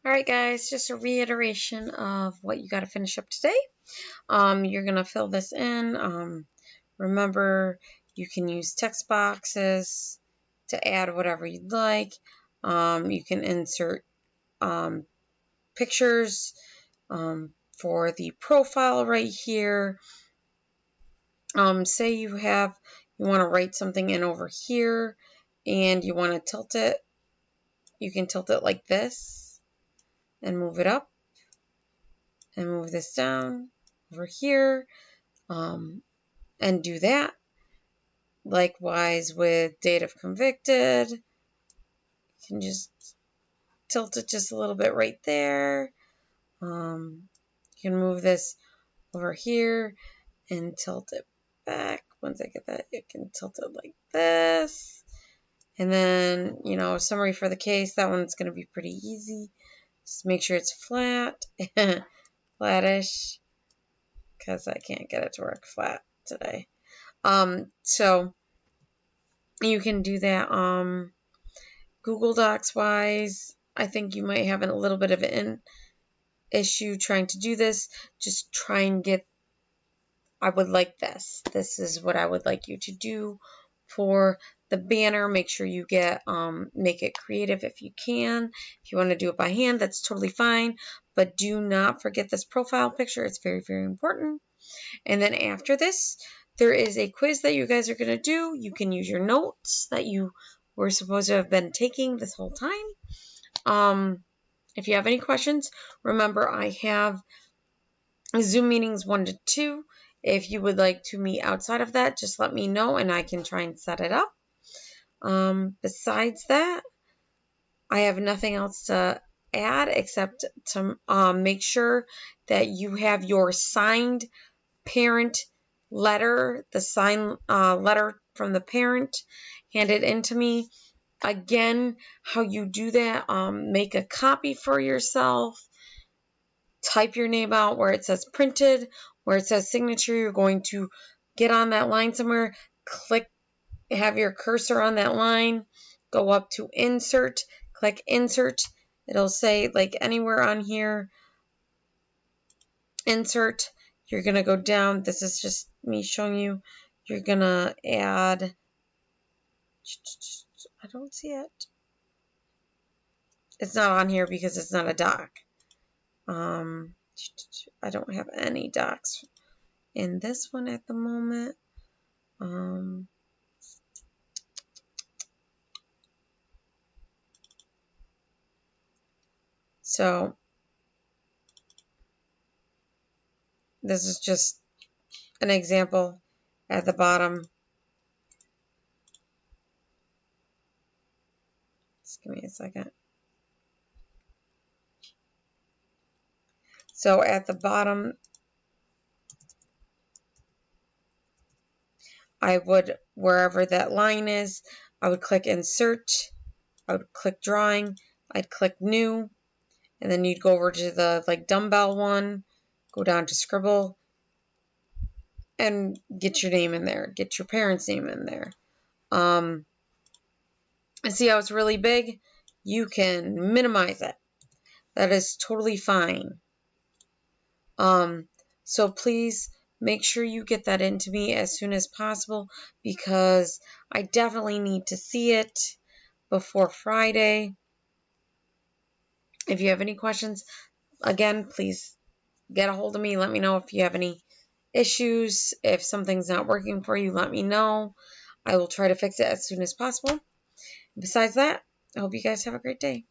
Alright guys, just a reiteration of what you got to finish up today. You're going to fill this in. Remember, you can use text boxes to add whatever you'd like. You can insert pictures for the profile right here. Say you want to write something in over here and you want to tilt it. You can tilt it like this and move it up. And move this down over here and do that. Likewise with date of convicted, you can just tilt it just a little bit right there. You can move this over here and tilt it back. Once I get that, you can tilt it like this. And then, summary for the case, that one's going to be pretty easy. Just make sure it's flat, flattish, because I can't get it to work flat today. So you can do that. Google Docs wise, I think you might have a little bit of an issue trying to do this. Just try and get, I would like this. This is what I would like you to do for the banner. Make sure you make it creative if you can. If you want to do it by hand, that's totally fine. But do not forget this profile picture. It's very, very important. And then after this, there is a quiz that you guys are going to do. You can use your notes that you were supposed to have been taking this whole time. If you have any questions, remember I have Zoom meetings 1 to 2. If you would like to meet outside of that, just let me know and I can try and set it up. Besides that, I have nothing else to add except to make sure that you have your signed parent letter, the signed letter from the parent, handed in to me. Again, how you do that, make a copy for yourself, type your name out where it says printed, where it says signature. You're going to get on that line somewhere, click, have your cursor on that line, go up to insert, click insert. It'll say like anywhere on here, insert. You're going to go down. This is just me showing you. You're going to add, I don't see it. It's not on here because it's not a doc. I don't have any docs in this one at the moment. So this is just an example at the bottom. Just give me a second. So at the bottom, I would, wherever that line is, I would click insert, I would click drawing, I'd click new, and then you'd go over to the like dumbbell one, go down to scribble, and get your name in there, get your parents' name in there. And see how it's really big? You can minimize it. That is totally fine. So please make sure you get that into me as soon as possible because I definitely need to see it before Friday. If you have any questions, again, please get a hold of me. Let me know if you have any issues. If something's not working for you, let me know. I will try to fix it as soon as possible. Besides that, I hope you guys have a great day.